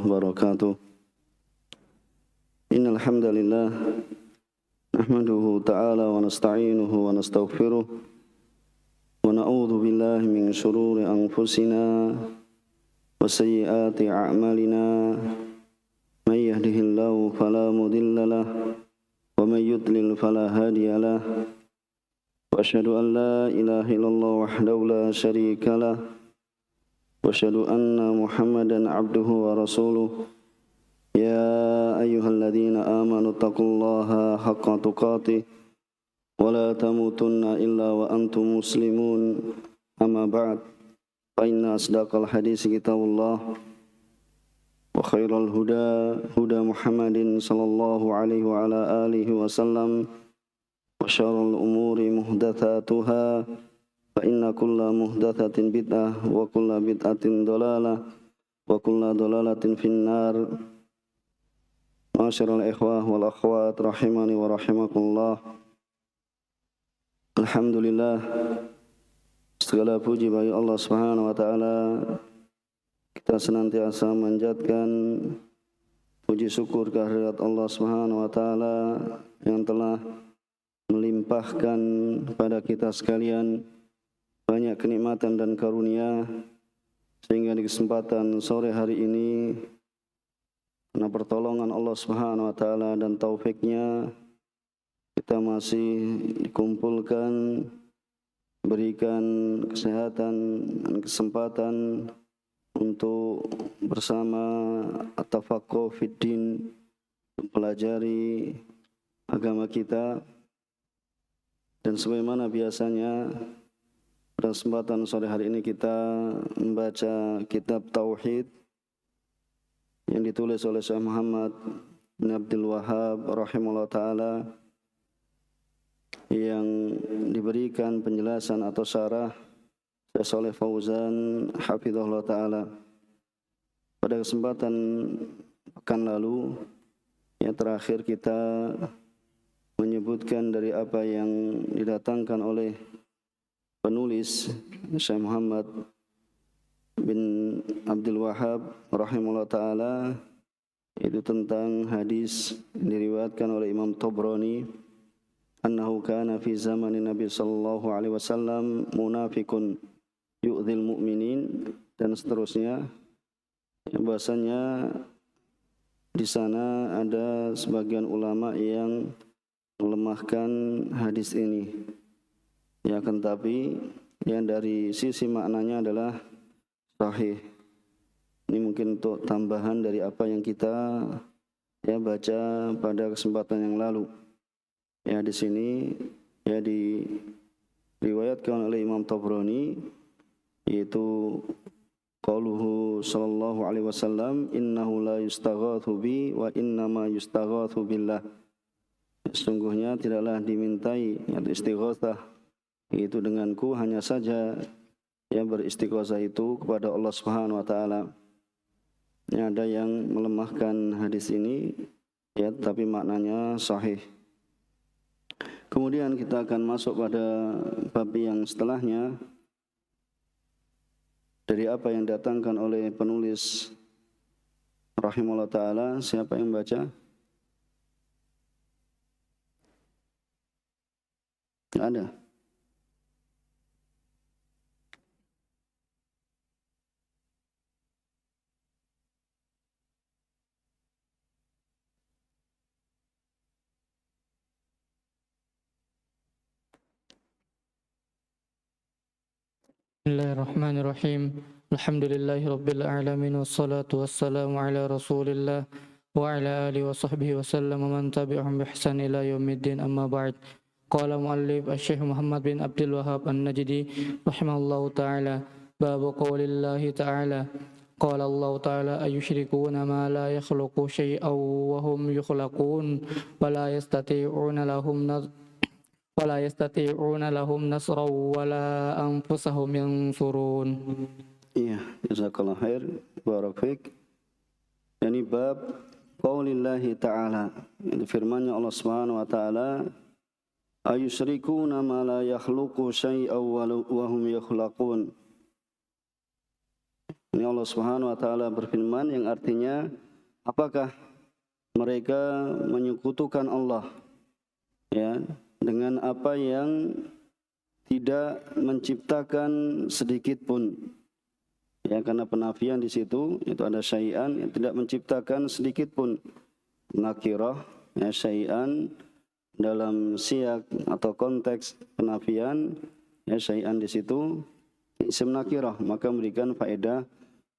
wabarakatuh. Innal hamdalillah nahmaduhu ta'ala wa nasta'inuhu wa nastaghfiruh wa na'udzu billahi min shururi anfusina wa sayyiati a'malina. May yahdihillahu fala mudilla lahu wa may yudlil fala hadiya lahu. Wa asyhadu an la ilaha illallah wahdahu la syarika lahu wa asyhadu anna Muhammadan abduhu wa rasuluh. Ya ayyuhalladzina amanu taqullaha haqqa tuqatih wa la tamutunna illa wa antum muslimun. Amma ba'd, fa inna asdaqal hadits kitabullah wa khairal huda huda Muhammadin sallallahu alaihi wa ala alihi wasallam wa syarrul umuri muhdatsatuha fa inna kulla muhdatsatin bid'ah wa kulla bid'atin dhalalah wa kulla dhalalatin finnar. Ma'asyiral ikhwah wal akhwat rahimani wa rahimakumullah. Alhamdulillah, segala puji bagi Allah Subhanahu wa taala. Kita senantiasa manjatkan puji syukur kehadirat Allah Subhanahu wa taala yang telah melimpahkan kepada kita sekalian banyak kenikmatan dan karunia, sehingga di kesempatan sore hari ini karena pertolongan Allah Subhanahu wa taala dan taufiknya kita masih dikumpulkan, berikan kesehatan dan kesempatan untuk bersama at-tafaqquh fid din, mempelajari agama kita. Dan sebagaimana biasanya pada kesempatan sore hari ini kita membaca kitab Tauhid yang ditulis oleh Syekh Muhammad bin Abdul Wahhab rahimahullah ta'ala, yang diberikan penjelasan atau syarah Syekh Shalih Fauzan hafizahullah ta'ala. Pada kesempatan pekan lalu yang terakhir kita menyebutkan dari apa yang didatangkan oleh penulis Syekh Muhammad bin Abdul Wahhab rahimahullah ta'ala, itu tentang hadis yang diriwayatkan oleh Imam Tabrani, annahu kana fi zamanin Nabi sallallahu alaihi wasallam munafiqun yu'dzil mu'minin, dan seterusnya. Bahasanya di sana ada sebagian ulama yang melemahkan hadis ini. Ya, akan tapi yang dari sisi maknanya adalah sahih. Ini mungkin untuk tambahan dari apa yang kita baca pada kesempatan yang lalu. Ya, di sini ya diriwayatkan oleh Imam Tabrani, yaitu qauluhu sallallahu alaihi wasallam, innahu la yustaghatsu bi wa innama yustaghatsu billah. Sesungguhnya tidaklah dimintai atau istighatsah itu denganku, hanya saja yang beristighosah itu kepada Allah Subhanahu wa taala. Ya, ada yang melemahkan hadis ini ya, tapi maknanya sahih. Kemudian kita akan masuk pada bab yang setelahnya dari apa yang datangkan oleh penulis rahimahullah taala. Siapa yang baca? Tidak ada. Bismillahirrahmanirrahim. Alhamdulillahi rabbil alamin, wassalatu wassalamu ala rasulillah wa ala alihi wa sahbihi wa sallam wa man tabi'ahum bi ihsan ila yaumiddin, amma ba'd. Qala muallif Syekh Muhammad bin Abdul Wahhab An-Najdi rahimahullahu ta'ala, babu qaulillahi ta'ala, qala Allah ta'ala ayusyrikuna ma la yakhluqu syai'aw wa hum yukhlaqun wa la yastati'una lahum nasra wa la anfusahum yansurun. Iya, jazakallah khair, barak fiik. Ini bab qaulillahi ta'ala, itu firman-Nya Allah Subhanahu wa taala, ayusyrikuna ma la yakhluqu syai'aw wa hum yukhlaqun. Ini Allah Subhanahu wa taala berfirman yang artinya, apakah mereka menyekutukan Allah ya dengan apa yang tidak menciptakan sedikit pun. Ya, karena penafian di situ itu ada syai'an yang tidak menciptakan sedikit pun. Nakirah ya, syai'an dalam siyak atau konteks penafian ya, syai'an di situ isim nakirah, maka memberikan faedah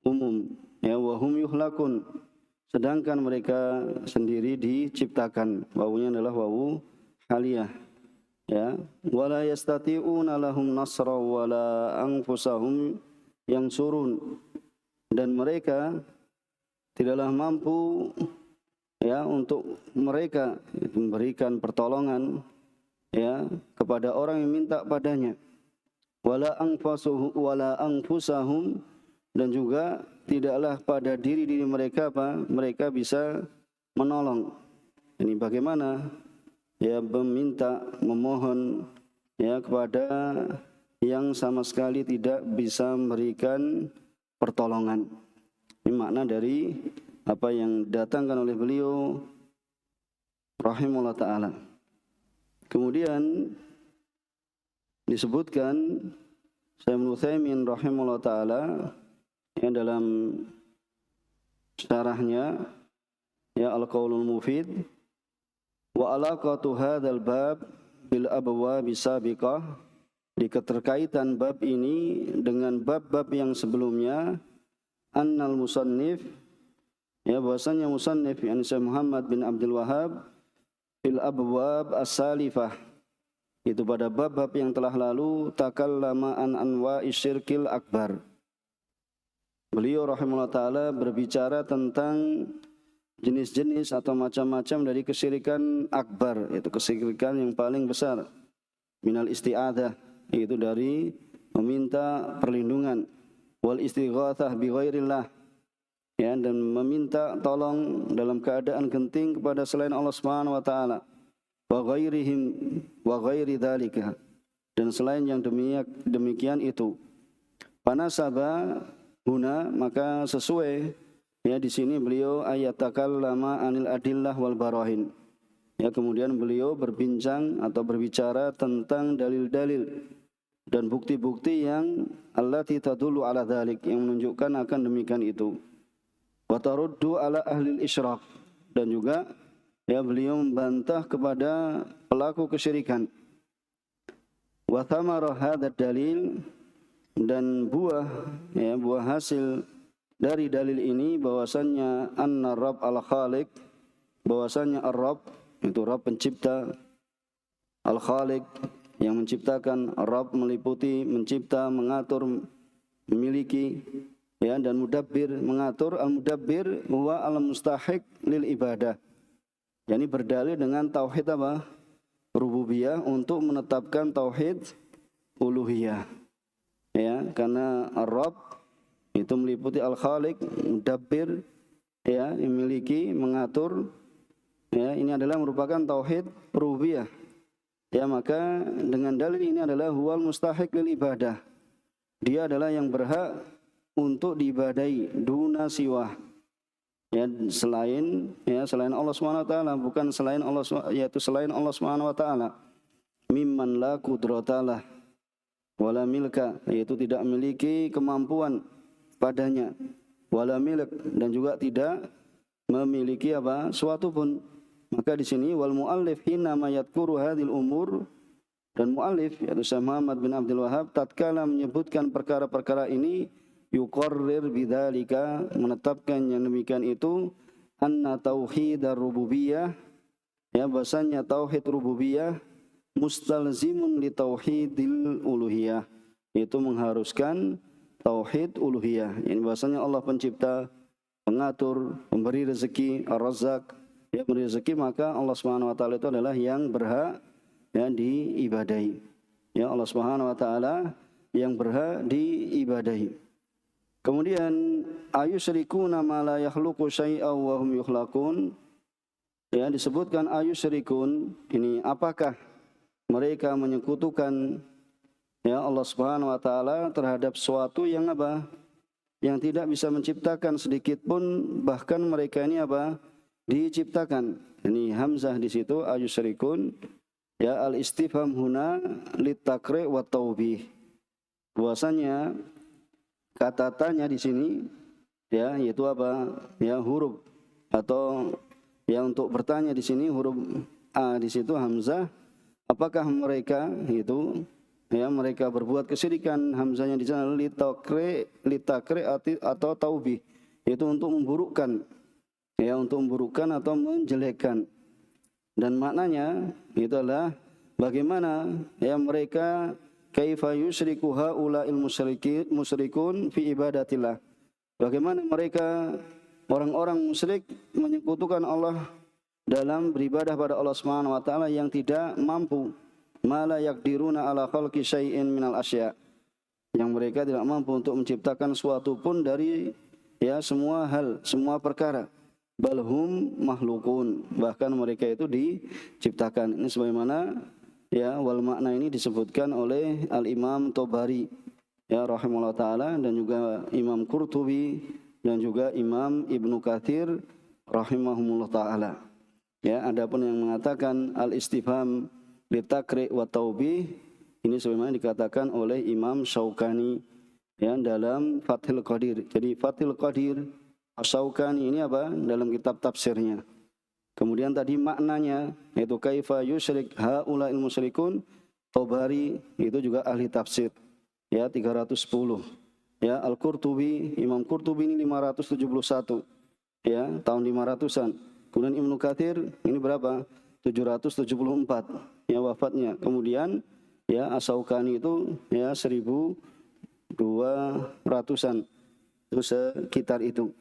umum ya, wahum yuhlakun, sedangkan mereka sendiri diciptakan. Wawunya adalah wawu haliyah ya, wala yastati'una lahum nasra wala anfusahum yansurun, dan mereka tidaklah mampu ya untuk mereka memberikan pertolongan ya kepada orang yang minta padanya. Wala anfusahum, dan juga tidaklah pada diri mereka mereka bisa menolong. Ini bagaimana ya meminta, memohon ya kepada yang sama sekali tidak bisa memberikan pertolongan. Ini makna dari apa yang datangkan oleh beliau rahimahullah ta'ala. Kemudian disebutkan Syekh Ibnu Utsaimin rahimahullah ta'ala yang dalam syarahnya ya Al-Qaulul Mufid, wa alaqatu hadzal bab bil abwab sabiqah, di keterkaitan bab ini dengan bab-bab yang sebelumnya, annal musannif ya bahwasanya musannif yakni Syekh Muhammad bin Abdul Wahhab fil abwab as-salifah, itu pada bab-bab yang telah lalu, takallama an anwa'i syirkil akbar. Beliau rahimahullah ta'ala berbicara tentang jenis-jenis atau macam-macam dari kesyirikan akbar, yaitu kesyirikan yang paling besar. Minal isti'adah, yaitu dari meminta perlindungan. Wal istighatsah bi ghairillah, ya, dan meminta tolong dalam keadaan genting kepada selain Allah Subhanahu wa taala. Wa ghairihim wa ghairi dzalika, dan selain yang demikian itu. Panasaba huna, maka sesuai ya di sini beliau ayatakallama anil adillah wal barahin. Ya, kemudian beliau berbincang atau berbicara tentang dalil-dalil dan bukti-bukti yang allati tadullu ala dzalik, yang menunjukkan akan demikian itu. Wa taruddu ala ahli isyrak, dan juga ya beliau membantah kepada pelaku kesyirikan. Wa thamara hadzal dalil, dan buah hasil dari dalil ini bahwasannya anna rabb al-khaliq, bahwasannya ar-rabb itu Rabb pencipta, al-khaliq yang menciptakan, rabb meliputi mencipta, mengatur, memiliki ya, dan mudabbir mengatur. Al-mudabbir huwa al-mustahiq lil ibadah, yakni berdalil dengan tauhid apa? Rububiyah, untuk menetapkan tauhid uluhiyah. Ya, karena Ar-Rabb itu meliputi Al-Khaliq, Mudabbir, ya, memiliki, mengatur. Ya, ini adalah merupakan tauhid rububiyah. Ya, maka dengan dalil ini adalah huwal mustahiq lil ibadah. Dia adalah yang berhak untuk diibadahi, duna siwah. Ya, selain Allah Subhanahu wa taala, bukan selain Allah, yaitu selain Allah Subhanahu wa taala. Mimman la qudratalah wala milka, yaitu tidak memiliki kemampuan padanya, wala milk, dan juga tidak memiliki apa suatu pun. Maka di sini wal muallif hina ma yadhkuru hadhil umur, dan muallif yaitu Syekh Muhammad bin Abdul Wahhab tatkala menyebutkan perkara-perkara ini, yuqarrir bidzalika, menetapkan yang demikian itu, anna tauhidar rububiyah, ya, bahasanya tauhid rububiyah mustalzimun li tauhidil uluhiyah, itu mengharuskan tauhid uluhiyah. Ini bahasanya Allah pencipta, pengatur, pemberi rezeki, ar-razzaq, ya, memberi rezeki, maka Allah Subhanahu wa taala itu adalah yang berhak ya diibadahi. Ya, Allah Subhanahu wa taala yang berhak diibadahi. Kemudian ayusyrikuna ma la yakhluqu syai'aw wa hum yukhlaqun. Ya, disebutkan ayusyrikun, ini apakah mereka menyekutukan ya Allah Subhanahu wa taala terhadap suatu yang apa? yang tidak bisa menciptakan sedikit pun, bahkan mereka ini apa? Diciptakan. Ini hamzah di situ ayusyrikun. Ya, al-istifham huna litakri wa taubih. Bahwasanya kata tanya di sini ya yaitu apa? Ya huruf atau ya untuk bertanya di sini huruf a di situ hamzah. Apakah mereka itu ya mereka berbuat kesyirikan? Hamzahnya di sana litakri atau taubih. Itu untuk memburukkan. Ya, untuk memburukkan atau menjelekkan. Dan maknanya itu adalah bagaimana ya mereka kaifa yusyriku haula'il musyrikun fi ibadatillah. Bagaimana mereka orang-orang musyrik menyekutukan Allah dalam beribadah pada Allah Subhanahu wa taala yang tidak mampu, mala yaqdiruna ala khalqi syai'in minal asya. Yang mereka tidak mampu untuk menciptakan suatu pun dari ya semua hal, semua perkara. Balhum makhlukun, bahkan mereka itu diciptakan. Ini sebagaimana ya wal makna ini disebutkan oleh Al-Imam Tabari ya rahimahullah taala, dan juga Imam Qurtubi dan juga Imam Ibnu Katsir rahimahumullah taala. Ya, adapun yang mengatakan al-istifham litakri wa taubih ini sebagaimana dikatakan oleh Imam Syaukani ya dalam Fathul Qadir. Jadi Fathul Qadir Asy-Syaukani ini apa? Dalam kitab tafsirnya. Kemudian tadi maknanya yaitu kaifa yusyrik haula'il musyrikun, Tabari itu juga ahli tafsir. Ya 310. Ya Al-Qurtubi, Imam Qurtubi ini 571. Ya, tahun 500-an. Kemudian Ibnu Katsir ini berapa? 774 ya wafatnya. Kemudian ya Asy-Syaukani itu ya 1200-an. Itu sekitar itu.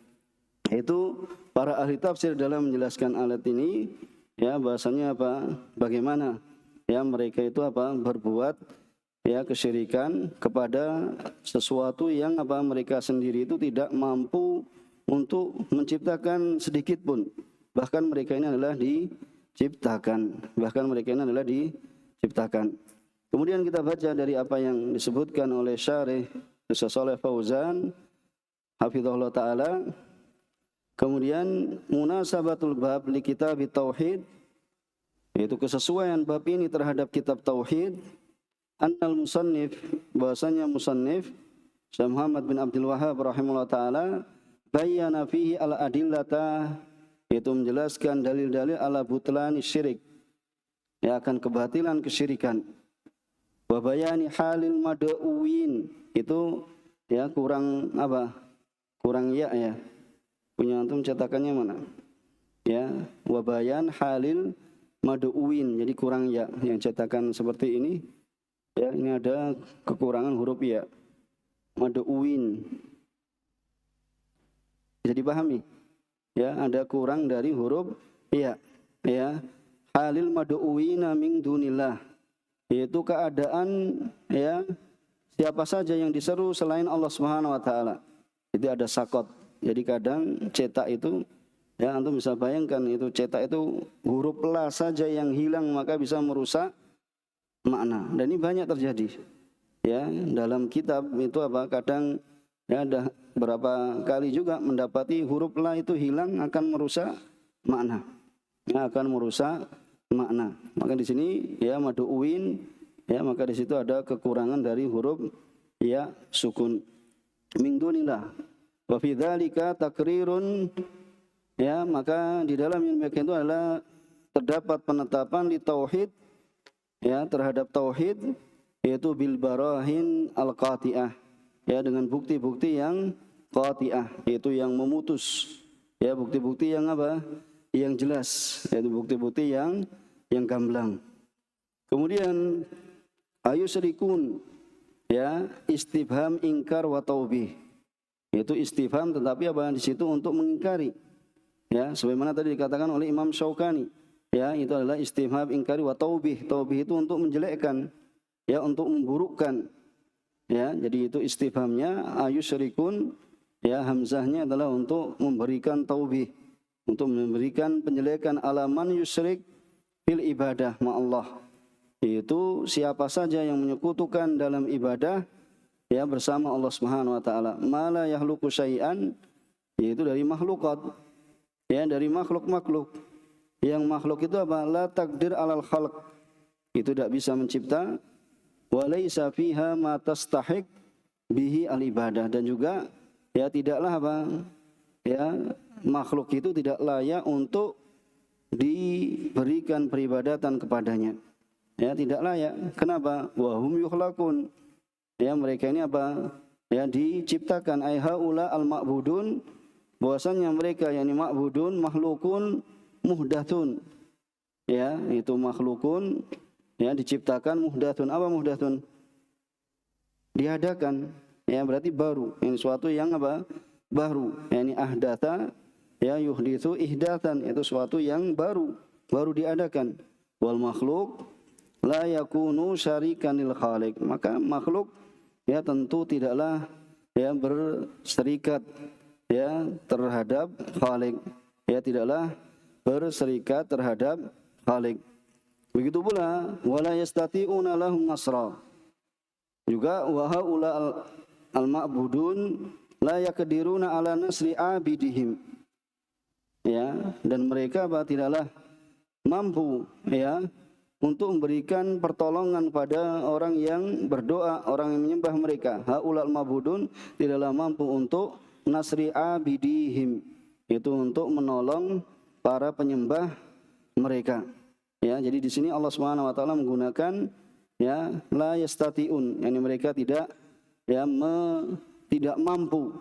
Itu para ahli tafsir dalam menjelaskan ayat ini ya bahasanya apa? Bagaimana ya mereka itu apa? Berbuat ya kesyirikan kepada sesuatu yang apa mereka sendiri itu tidak mampu untuk menciptakan sedikit pun. Bahkan mereka ini adalah diciptakan. Kemudian kita baca dari apa yang disebutkan oleh Syarih Shalih Fauzan hafizahullah taala. Kemudian munasabatul bab li kitab tauhid, yaitu kesesuaian bab ini terhadap kitab tauhid. Annal musannif, bahasanya musannif Syekh Muhammad bin Abdul Wahhab rahimahullah taala bayyana fihi al adillata, yaitu menjelaskan dalil-dalil ala butlani syirik, ya akan kebatilan kesyirikan. Wa bayani halil mad'uin, itu ya kurang apa? Kurang ya. Punya antum cetakannya mana? Ya, wa bayan halil mad'uin, jadi kurang ya. Yang cetakan seperti ini ya, ini ada kekurangan huruf ya. Mad'uin. Bisa dipahami? Ya, ada kurang dari huruf ya. Ya, halil mad'uina min dunillah, yaitu keadaan ya siapa saja yang diseru selain Allah Subhanahu wa taala. Itu ada sakot. Jadi kadang cetak itu ya antum bisa bayangkan, itu cetak itu huruf la saja yang hilang maka bisa merusak makna. Dan ini banyak terjadi. Ya, dalam kitab itu apa kadang ya ada berapa kali juga mendapati huruf la itu hilang akan merusak makna. Ya, akan merusak makna. Maka di sini ya mad'uin ya maka di situ ada kekurangan dari huruf ya sukun. Min dunillah. Wa fi dzalika takrirun, ya maka di dalam yang demikian itu adalah terdapat penetapan di tauhid ya terhadap tauhid, yaitu bil barahin al qati'ah, ya dengan bukti-bukti yang qati'ah, yaitu yang memutus, ya bukti-bukti yang apa? Yang jelas, yaitu bukti-bukti yang gamblang. Kemudian ayusyrikun, ya istifham ingkar wa taubih, yaitu istifham tetapi apa di situ untuk mengingkari. Ya, sebagaimana tadi dikatakan oleh Imam Syaukani, ya itu adalah istifham ingkari wa taubih. Taubih itu untuk menjelekkan, ya untuk memburukkan. Ya, jadi itu istifhamnya ayusyrikun, ya hamzahnya adalah untuk memberikan taubih, untuk memberikan penjelekan alaman yusyrik fil ibadah ma Allah. Yaitu siapa saja yang menyekutukan dalam ibadah ya bersama Allah Subhanahu wa taala. Ma la yakhluqu syai'an, yaitu dari makhlukat, ya dari makhluk-makhluk. Yang makhluk itu apa? La takdir alal khalq, itu tidak bisa mencipta. Wa laisa fiha ma tastahiq bihi al ibadah, dan juga ya tidaklah apa? Ya makhluk itu tidak layak untuk diberikan peribadatan kepadanya. Ya tidak layak. Kenapa? Wa hum yukhlaqun. Ya mereka ini apa? Ya diciptakan. Ai haula al ma'budun, bahwasanya mereka yakni ma'budun makhlukun muhdatsun. Ya, itu makhlukun ya diciptakan, muhdatsun. Apa muhdatsun? Diadakan. Ya berarti baru. Ini suatu yang apa? Baru. Yani ahdatsa ya yuhditsu ihdatsan, itu suatu yang baru diadakan. Wal makhluk la yakunu syarikan lil khaliq, maka makhluk ya tentu tidaklah ya berserikat ya terhadap khaliq, ya tidaklah berserikat terhadap khaliq. Begitu pula wala yastati'una lahum nasra, juga wa haula al ma'budun la yaqdiruna ala nasri abidihim, ya dan mereka apa tidaklah mampu ya untuk memberikan pertolongan pada orang yang berdoa, orang yang menyembah mereka. Haulal ma'budun tidaklah mampu untuk nasri abidihim, itu untuk menolong para penyembah mereka. Ya, jadi di sini Allah Subhanahu wa taala menggunakan ya la yastatiun, yakni mereka tidak tidak mampu.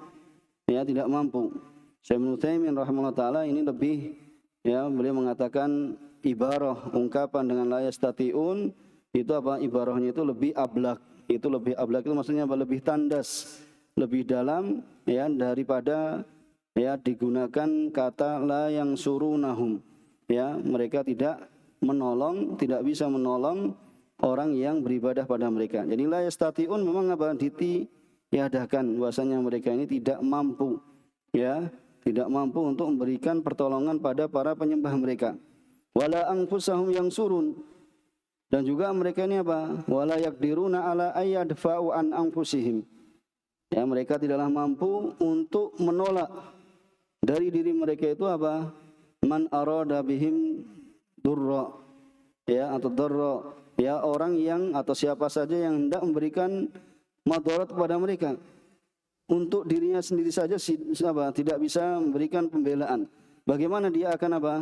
Ya, tidak mampu. Syekh Ibnu Utsaimin rahimahullah taala ini lebih ya beliau mengatakan ibarah ungkapan dengan la yastatiun itu apa? Ibarahnya itu lebih ablak. Itu lebih ablak itu maksudnya apa? Lebih tandas, lebih dalam ya daripada ya digunakan kata la yang surunahum. Ya, mereka tidak menolong, tidak bisa menolong orang yang beribadah pada mereka. Jadi la yastatiun memang apa? Ditiadakan bahwasanya mereka ini tidak mampu. Ya, tidak mampu untuk memberikan pertolongan pada para penyembah mereka. Wala anfusahum yang surun, dan juga mereka ini apa? Wala yaqdiruna ala ayyadfa'u an anfusihim. Ya, mereka tidaklah mampu untuk menolak dari diri mereka itu apa? Man arada bihim durra, ya atau darra, ya orang yang atau siapa saja yang hendak memberikan madarat kepada mereka. Untuk dirinya sendiri saja tidak bisa memberikan pembelaan. Bagaimana dia akan apa?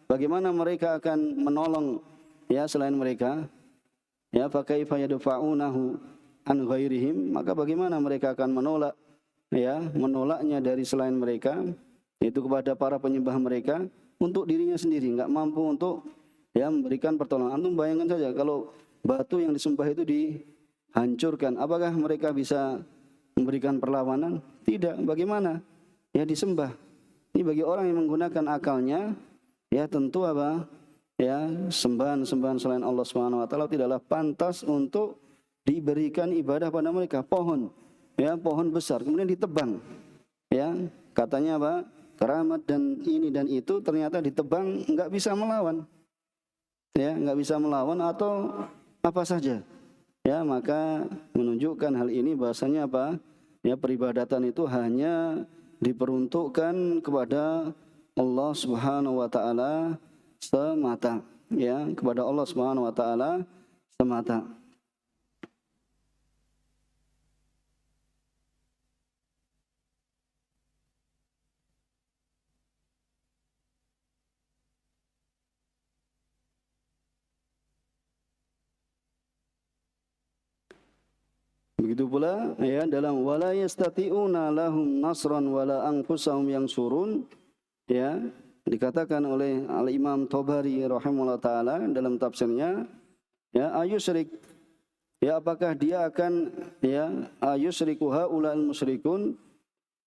Bagaimana mereka akan menolong ya selain mereka? Ya, fa kaifa yadfa'unahu an ghairihim, maka bagaimana mereka akan menolak ya, menolaknya dari selain mereka, itu kepada para penyembah mereka. Untuk dirinya sendiri enggak mampu untuk ya memberikan pertolongan. Antum bayangkan saja kalau batu yang disembah itu dihancurkan, apakah mereka bisa memberikan perlawanan? Tidak. Bagaimana? Ya disembah. Ini bagi orang yang menggunakan akalnya, ya tentu apa? Ya sembahan-sembahan selain Allah Subhanahu wa taala tidaklah pantas untuk diberikan ibadah pada mereka. Pohon, ya pohon besar kemudian ditebang. Ya, katanya apa? Keramat dan ini dan itu, ternyata ditebang enggak bisa melawan. Ya, enggak bisa melawan atau apa saja. Ya, maka menunjukkan hal ini bahasanya apa? Ya, peribadatan itu hanya diperuntukkan kepada Allah Subhanahu wa taala semata. Ya, kepada Allah Subhanahu wa taala semata. Begitu pula ya dalam wala yastati'una lahum nasran wala anfusahum yansurun, ya dikatakan oleh Al-Imam Tabari rahimahullah taala dalam tafsirnya, ya ayusyrik, ya apakah dia akan ya ayusyriku haulal musyrikun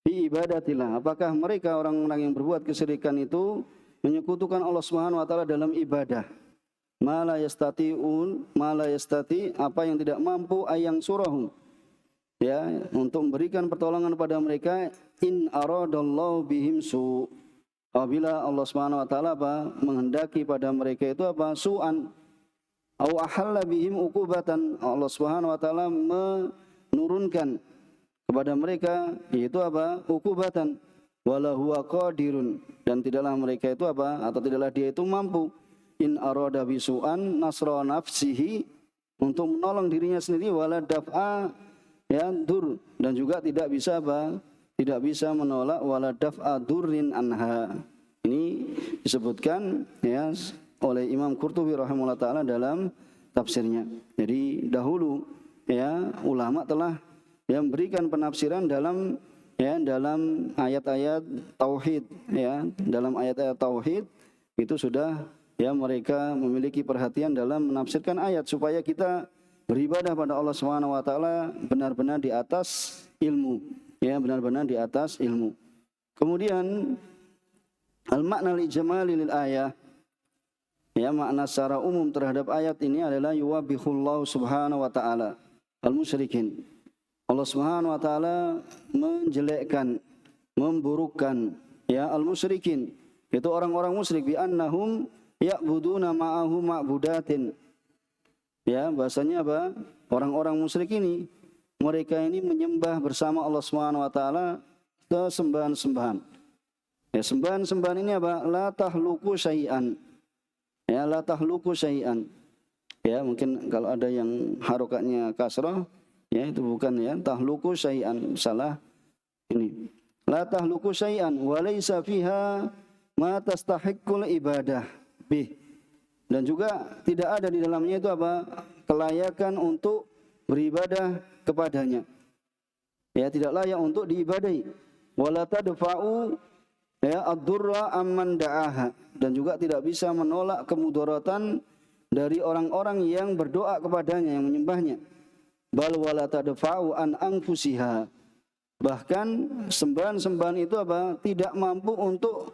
fi ibadatillah, apakah mereka orang-orang yang berbuat kesyirikan itu menyekutukan Allah Subhanahu wa taala dalam ibadah. Mala yastati'un, mala yastati, apa yang tidak mampu ayang surahum, ya untuk memberikan pertolongan pada mereka. In aradallahu bihim su, apabila Allah Subhanahu wa taala apa menghendaki pada mereka itu apa su'an, au ahalla bihim uqubatan, Allah Subhanahu wa taala menurunkan kepada mereka yaitu apa? Uqubatan wala huwa qadirun, dan tidaklah mereka itu apa? Atau tidaklah dia itu mampu in arada bisu'an nasra nafsihi, untuk menolong dirinya sendiri, wala daf'a ya dur, dan juga tidak bisa apa? Tidak bisa menolak wala daf'a durrin anha. Ini disebutkan ya oleh Imam Qurtubi rahimahullah taala dalam tafsirnya. Jadi dahulu ya ulama telah yang memberikan penafsiran dalam ayat-ayat tauhid, ya dalam ayat-ayat tauhid itu sudah ya mereka memiliki perhatian dalam menafsirkan ayat supaya kita beribadah pada Allah Subhanahu wa taala benar-benar di atas ilmu, ya benar-benar di atas ilmu. Kemudian al-makna li-jamali lil ayah, ya makna secara umum terhadap ayat ini adalah yuwabihullahu subhanahu wa ta'ala al-musyrikin. Allah Subhanahu wa taala menjelekkan, memburukkan ya al-musyrikin, itu orang-orang musyrik, bi annahum ya'buduna ma'ahu ma'budatin. Ya, bahasanya apa? Orang-orang musyrik ini mereka ini menyembah bersama Allah Subhanahu wa taala sembahan-sembahan. Ya, sembahan-sembahan ini apa? La tahluku syai'an. Ya, la tahluku syai'an. Ya, mungkin kalau ada yang harokatnya kasrah, ya itu bukan ya tahluku syai'an, salah ini. La tahluku syai'an wa laisa fiha ma tastahiqqul ibadah bih. Dan juga tidak ada di dalamnya itu apa? Kelayakan untuk beribadah kepadanya. Ya, tidak layak untuk diibadahi. Wala tadfa'u ya ad-durra amman da'aha, dan juga tidak bisa menolak kemudaratan dari orang-orang yang berdoa kepadanya, yang menyembahnya. Bal wala tadfa'u an anfusiha, bahkan sembahan-sembahan itu apa? Tidak mampu untuk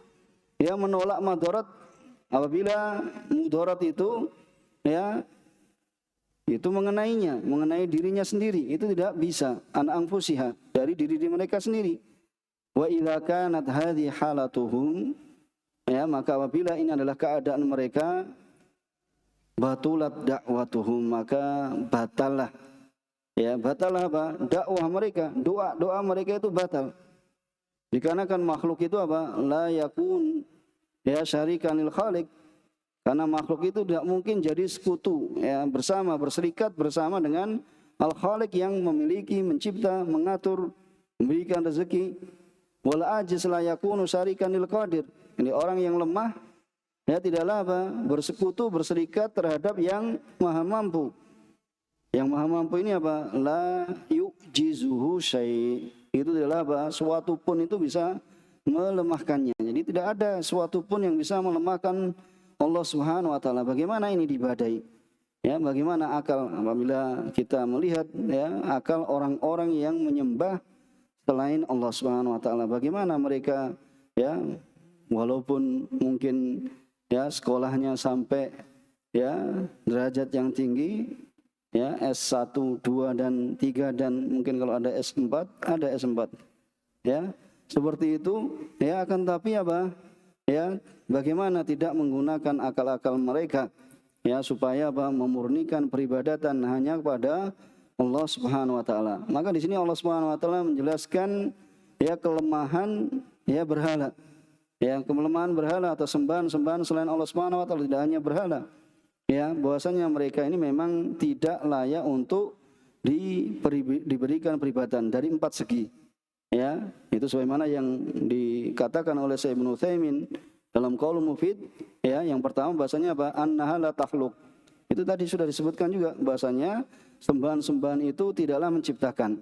ya menolak madarat, apabila mudarat itu ya itu mengenainya, mengenai dirinya sendiri, itu tidak bisa an anfusiha, dari diri mereka sendiri. Wa idza kanat hadhi halatuhum, ya maka apabila ini adalah keadaan mereka, batulat da'watuhum, maka batallah ya batallah apa? Dakwah mereka, doa mereka itu batal. Dikarenakan makhluk itu apa? La yakun ya syarikanil khaliq, karena makhluk itu tidak mungkin jadi sekutu ya berserikat bersama dengan al-khaliq yang memiliki, mencipta, mengatur, memberikan rezeki. Wal ajiz la yakunu syarikanil qadir, ini orang yang lemah ya tidaklah apa? Bersekutu, berserikat terhadap yang maha mampu. Yang maha mampu ini apa? La yu'jizuhu syai', itu adalah apa? Suatu pun itu bisa melemahkannya. Jadi tidak ada suatu pun yang bisa melemahkan Allah Subhanahu wa taala. Bagaimana ini dibadai? Ya, bagaimana akal apabila kita melihat ya akal orang-orang yang menyembah selain Allah Subhanahu wa taala? Bagaimana mereka ya walaupun mungkin ya sekolahnya sampai ya derajat yang tinggi, ya S1, 2 dan 3, dan mungkin kalau ada S4, ada S4. Ya, seperti itu ya, akan tapi apa? Ya, bagaimana tidak menggunakan akal-akal mereka ya supaya apa? Memurnikan peribadatan hanya kepada Allah Subhanahu wa taala. Maka di sini Allah Subhanahu wa taala menjelaskan ya kelemahan ya berhala. Ya, kelemahan berhala atau sembahan-sembahan selain Allah Subhanahu wa taala, tidak hanya berhala. Ya, bahwasanya mereka ini memang tidak layak untuk diberikan peribadatan dari 4 segi. Ya, itu sebagaimana yang dikatakan oleh Syekh Ibnu Utsaimin dalam Qaulul Mufid, ya, yang pertama bahasanya apa? Annaha la takhluq. Itu tadi sudah disebutkan juga bahasanya sembahan-sembahan itu tidaklah menciptakan.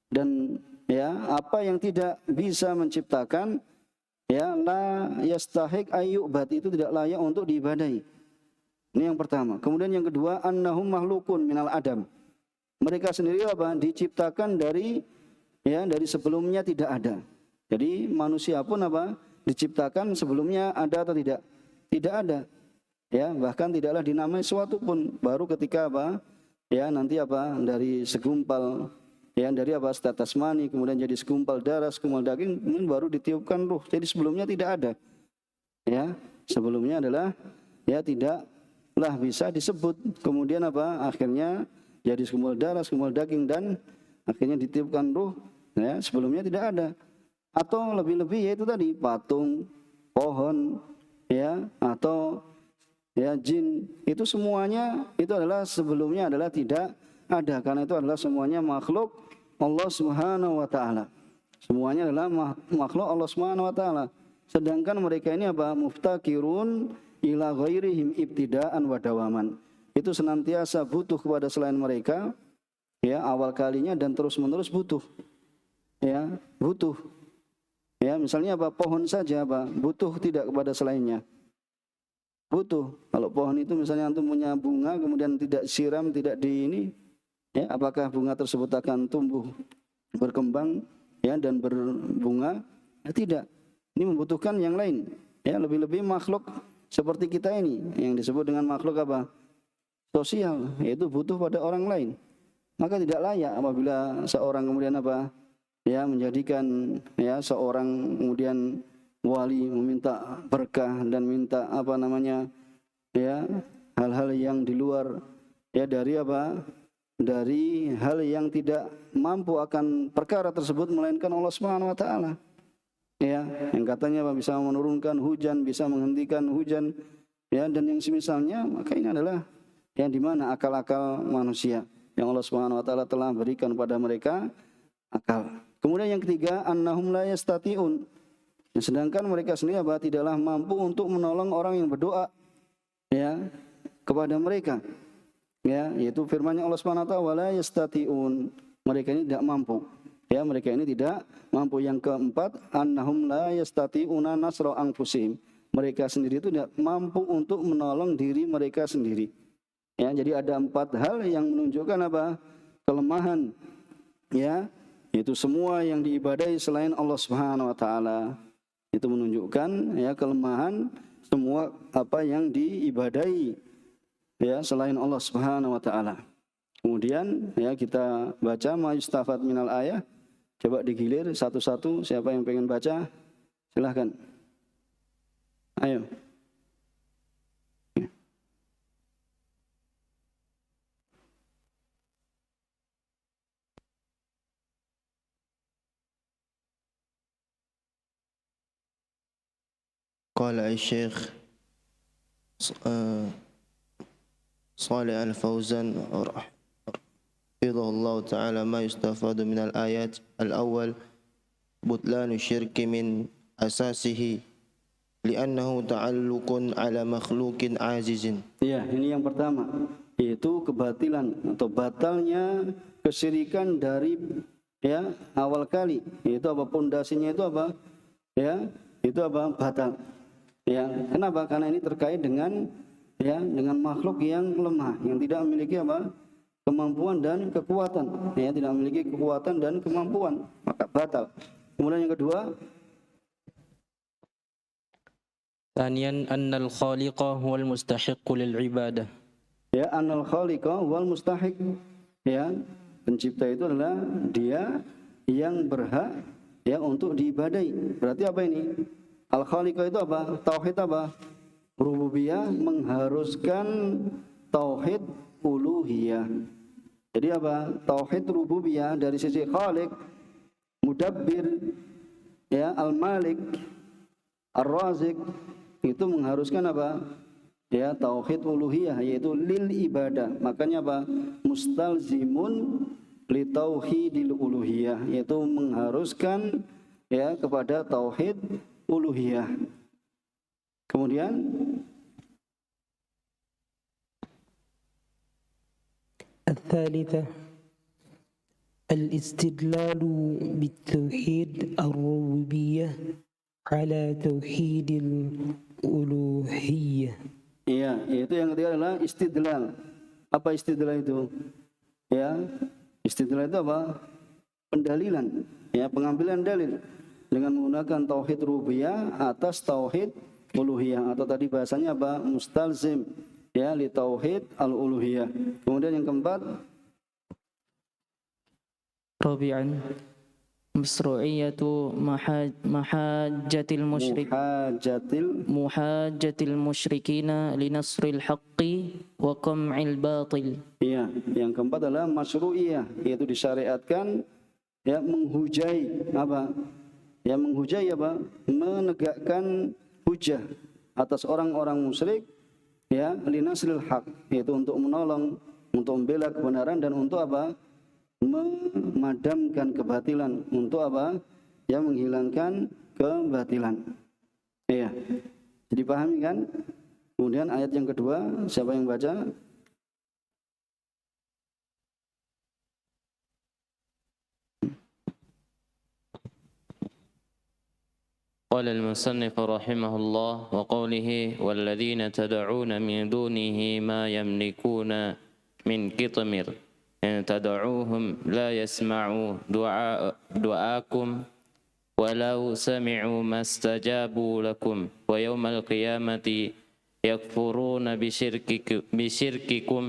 Dan ya, apa yang tidak bisa menciptakan ya la yastahiq ayyubad, itu tidak layak untuk diibadahi. Ini yang pertama. Kemudian yang kedua, annahum mahlukun minal adam. Mereka sendiri apa? Diciptakan dari sebelumnya tidak ada. Jadi manusia pun apa? Diciptakan sebelumnya ada atau tidak? Tidak ada. Ya, bahkan tidaklah dinamai suatu pun, baru ketika apa? Ya, nanti apa? Dari segumpal ya, dari apa? Setetes mani, kemudian jadi segumpal darah, segumpal daging, kemudian baru ditiupkan ruh. Jadi sebelumnya tidak ada. Ya, sebelumnya adalah ya tidaklah bisa disebut. Kemudian apa? Akhirnya jadi segumpal darah, segumpal daging, dan akhirnya ditiupkan ruh, ya, sebelumnya tidak ada. Atau lebih-lebih yaitu tadi patung, pohon, ya, atau ya jin, itu semuanya itu adalah sebelumnya adalah tidak ada, karena itu adalah semuanya makhluk Allah Subhanahu wa taala. Semuanya adalah makhluk Allah Subhanahu wa taala. Sedangkan mereka ini apa? Muftakirun ila ghairihim ibtidaan wa dawaman. Itu senantiasa butuh kepada selain mereka, ya, awal kalinya dan terus-menerus butuh. Ya, butuh. Ya, misalnya apa? Pohon saja apa? Butuh tidak kepada selainnya? Butuh. Kalau pohon itu misalnya antum punya bunga kemudian tidak siram, tidak di ini, ya, apakah bunga tersebut akan tumbuh, berkembang, ya, dan berbunga? Ya, tidak. Ini membutuhkan yang lain. Ya, lebih-lebih makhluk seperti kita ini yang disebut dengan makhluk apa? Sosial, yaitu butuh pada orang lain. Maka tidak layak apabila seorang kemudian apa? Ya, menjadikan ya seorang kemudian wali meminta berkah dan minta apa namanya? Ya, hal-hal yang di luar ya dari apa? Dari hal yang tidak mampu akan perkara tersebut melainkan Allah Subhanahu wa taala. Ya, yang katanya apa? Bisa menurunkan hujan, bisa menghentikan hujan, ya, dan yang semisalnya, maka ini adalah yang di mana akal-akal manusia yang Allah Subhanahu wa taala telah berikan pada mereka akal. Kemudian yang ketiga, annahum la yastati'un. Sedangkan mereka sendiri apa? Tidaklah mampu untuk menolong orang yang berdoa, ya, kepada mereka. Ya, yaitu firman-Nya Allah Subhanahu wa taala, wala yastati'un. Mereka ini tidak mampu. Ya, mereka ini tidak mampu. Yang keempat, annahum la yastati'una nasra anfusihim. Mereka sendiri itu tidak mampu untuk menolong diri mereka sendiri. Ya, jadi ada 4 hal yang menunjukkan apa? Kelemahan, ya, itu semua yang diibadahi selain Allah Subhanahu wa taala. Itu menunjukkan ya kelemahan semua apa yang diibadahi ya selain Allah Subhanahu wa taala. Kemudian ya kita baca ma yustafad minal ayah. Coba digilir satu-satu, siapa yang pengen baca? Silahkan. Ayo. قال الشيخ صالح الفوزان حفظه الله تعالى ما يستفاد من الآيات الأول بطلان الشرك من أساسه لأنه تعلق على مخلوق عاجز. Ya, ini yang pertama, yaitu kebatilan atau batalnya kesyirikan dari ya awal kali. Yaitu apa? Pondasinya itu apa? Ya, itu apa? Batal. Ya, kenapa? Karena ini terkait dengan ya dengan makhluk yang lemah, yang tidak memiliki apa? Kemampuan dan kekuatan. Ya, tidak memiliki kekuatan dan kemampuan, maka batal. Kemudian yang kedua, ثانيا أن الخالق هو المستحق للعبادة. ya, annal khaliqa wal mustahiq. Ya, pencipta itu adalah dia yang berhak ya untuk diibadahi. Berarti apa ini? Al khaliqa itu apa? Tauhid apa? Rububiyah mengharuskan tauhid uluhiyah. Jadi apa? Tauhid rububiyah dari sisi khaliq, mudabbir, ya, al-malik, ar-razik, itu mengharuskan apa? Ya, tauhid uluhiyah, yaitu lil ibadah. Makanya apa? Mustalzimun li tauhidil uluhiyah, yaitu mengharuskan ya kepada tauhid uluhiyah. Kemudian الثالثة الاستدلال بالتوحيد الربوبية على توحيد الألوهية. iya, yaitu yang ketiga adalah istidlal. Apa istidlal itu? Ya, istidlal itu apa? Pendalilan, ya, pengambilan dalil dengan menggunakan tauhid rububiyah atas tauhid uluhiyah, atau tadi bahasanya apa? Mustalzim, ya, li tauhid al-uluhiyah. Kemudian yang keempat, رابعا Masru'iyatu mahajjatil musyrikina linasril haqqi wa qam'il batil. Iya, yang keempat adalah masyru'iyah, yaitu disyariatkan ya menghujai apa? Ya menghujai apa? Menegakkan hujah atas orang-orang musyrik ya linasril haq, yaitu untuk menolong, untuk membela kebenaran dan untuk apa? Memadamkan kebatilan, untuk apa? Ya menghilangkan kebatilan. Iya. Jadi pahami kan? Kemudian ayat yang kedua, siapa yang baca? قال المصنف رحمه الله وقوله والذين تدعون من دونه ما يملكون من قطمير إن تدعوهم لا يسمعوا دعاءكم ولو سمعوا ما استجابوا لكم ويوم القيامة يكفرون بشرككم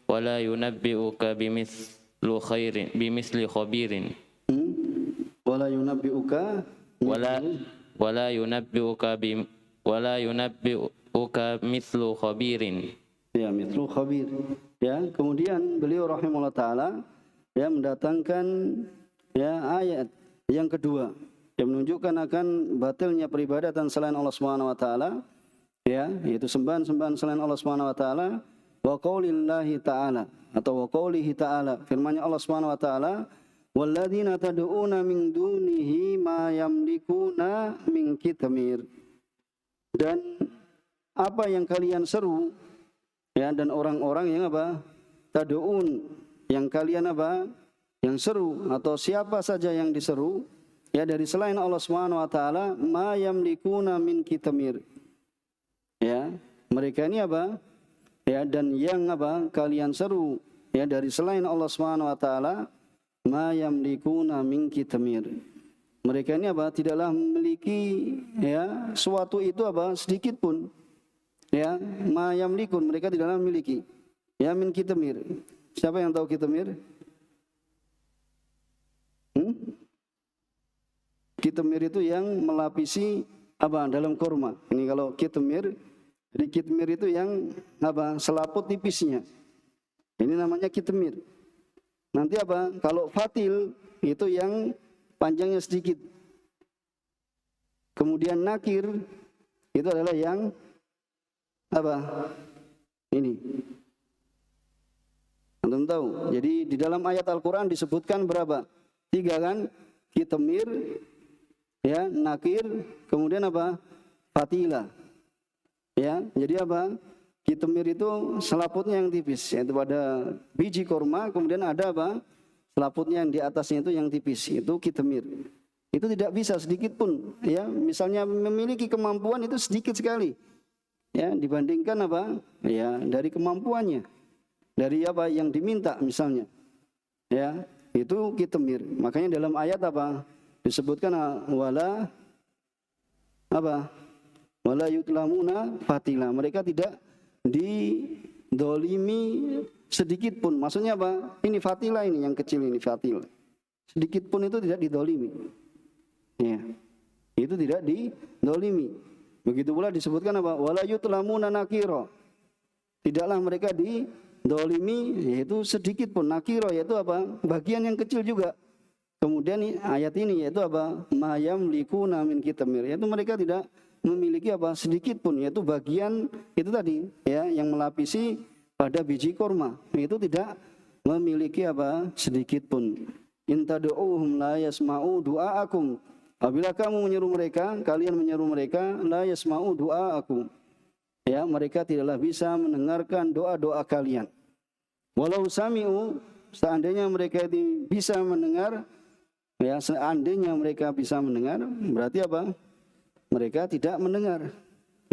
ولا ينبئك بمثل خبير ولا ينبئك مثل خبير. Ya, mithlu khabir. Ya, kemudian beliau rahimahullah taala ya mendatangkan ya ayat yang kedua yang menunjukkan akan batilnya peribadatan selain Allah Subhanahu wa taala, ya, yaitu sembahan-sembahan selain Allah Subhanahu wa taala, wa qaulillahi ta'ala atau wa qaulihi ta'ala, firman-Nya Allah Subhanahu wa taala, walladzina tad'una min dunihi ma yamlikuna min qitmir. Dan apa yang kalian seru ya, dan orang-orang yang apa? Tad'un, yang kalian apa? Yang seru atau siapa saja yang diseru ya dari selain Allah Subhanahu wa taala, ma yamlikuna min qitmir. Ya, mereka ini apa? Ya, dan yang apa? Kalian seru ya dari selain Allah Subhanahu wa taala, ma yamlikuna min qitmir. Mereka ini apa? Tidaklah memiliki ya suatu itu apa? Sedikit pun. Ya, ma yamlikun, mereka tidaklah memiliki. Ya, min qitmir. Siapa yang tahu qitmir? Qitmir itu yang melapisi apa? Dalam kurma. Ini kalau qitmir, jadi qitmir itu yang apa? Selaput tipisnya. Ini namanya qitmir. Nanti apa? Kalau fatil itu yang panjangnya sedikit. Kemudian nakir itu adalah yang apa? Ini. Antum tahu. Jadi di dalam ayat Al-Quran disebutkan berapa? 3 kan? Qitmir, ya, nakir, kemudian apa? Fatila. Ya, jadi apa? Qitmir itu selaputnya yang tipis, yaitu pada biji kurma, kemudian ada apa? Selaputnya yang di atasnya itu yang tipis, itu qitmir. Itu tidak bisa sedikit pun, ya. Misalnya memiliki kemampuan itu sedikit sekali. Ya, dibandingkan apa? Ya, dari kemampuannya. Dari apa yang diminta misalnya. Ya, itu qitmir. Makanya dalam ayat apa? Disebutkan wala apa? Wala yutlamuna fatila. Mereka tidak didolimi sedikit pun. Maksudnya apa? Ini fatila, ini yang kecil, ini fatila. Sedikit pun itu tidak didolimi. Ya. Itu tidak didolimi. Begitu pula disebutkan apa? Wala yutlamuna nakiro. Tidaklah mereka didolimi, yaitu sedikit pun. Nakiro yaitu apa? Bagian yang kecil juga. Kemudian ayat ini yaitu apa? Ma yamlikuna min qitmir. Yaitu mereka tidak memiliki apa? Sedikit pun, yaitu bagian itu tadi ya yang melapisi pada biji kurma. Itu tidak memiliki apa? Sedikit pun. In tad'uuhum la yasma'u du'aakum. Apabila kamu menyeru mereka, kalian menyeru mereka, la yasma'u du'aakum. Ya, mereka tidaklah bisa mendengarkan doa-doa kalian. Walau sami'u, seandainya mereka itu bisa mendengar, ya, seandainya mereka bisa mendengar, berarti apa? Mereka tidak mendengar.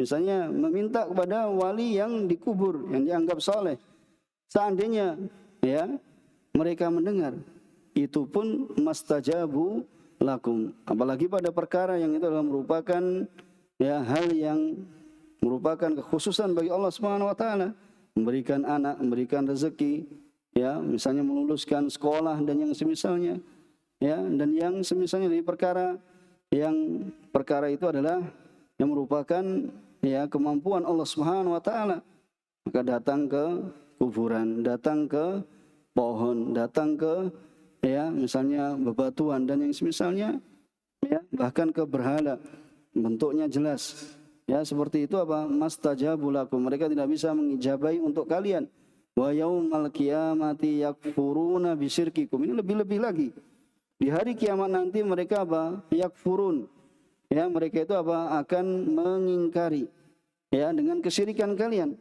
Misalnya meminta kepada wali yang dikubur, yang dianggap soleh. Seandainya ya mereka mendengar, itu pun mastajabu lakum. Apalagi pada perkara yang itu adalah merupakan ya hal yang merupakan kekhususan bagi Allah Subhanahu wa taala, memberikan anak, memberikan rezeki, ya, misalnya meluluskan sekolah dan yang semisalnya. ya, dan yang semisalnya dari perkara yang perkara itu adalah yang merupakan ya kemampuan Allah Subhanahu wa taala. Maka datang ke kuburan, datang ke pohon, datang ke ya misalnya bebatuan dan yang semisalnya, ya bahkan ke berhala, bentuknya jelas. Ya seperti itu apa? Mastajabu lakum, mereka tidak bisa mengijabai untuk kalian. Wa yaumal qiyamati yakfuruna bisyirkikum, ini lebih-lebih lagi. Di hari kiamat nanti mereka apa? Yakfurun. Ya, mereka itu apa? Akan mengingkari ya dengan kesyirikan kalian.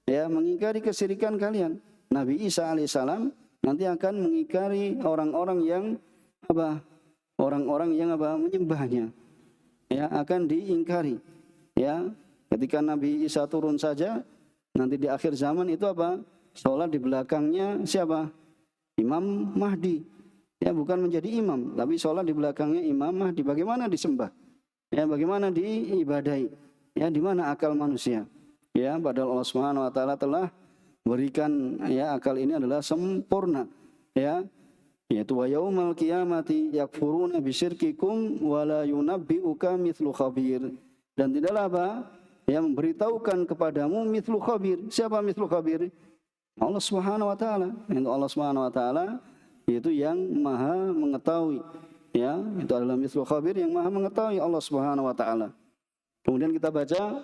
Ya, mengingkari kesyirikan kalian. Nabi Isa alaihissalam nanti akan mengingkari orang-orang yang apa? Orang-orang yang apa? Menyembahnya. Ya, akan diingkari. Ya, ketika Nabi Isa turun saja, nanti di akhir zaman itu apa? Sholat di belakangnya siapa? Imam Mahdi. Ya, bukan menjadi imam, tapi sholat di belakangnya Imam Mahdi. Bagaimana disembah? Ya, bagaimana diibadai? Ya, di mana akal manusia? Ya, padahal Allah Subhanahu wa taala telah berikan ya akal ini adalah sempurna. Ya, yaitu wa yaumal qiyamati yakfuruna bisyirkikum wa la yunabbi'uka mithlu khabir. Dan tidaklah apa? Ya, memberitahukan kepadamu mithlu khabir. Siapa mithlu khabir? Allah Subhanahu wa taala. Itu Allah Subhanahu wa taala itu yang maha mengetahui. Ya, itu adalah mithlu khabir yang maha mengetahui Allah Subhanahu wa taala. Kemudian kita baca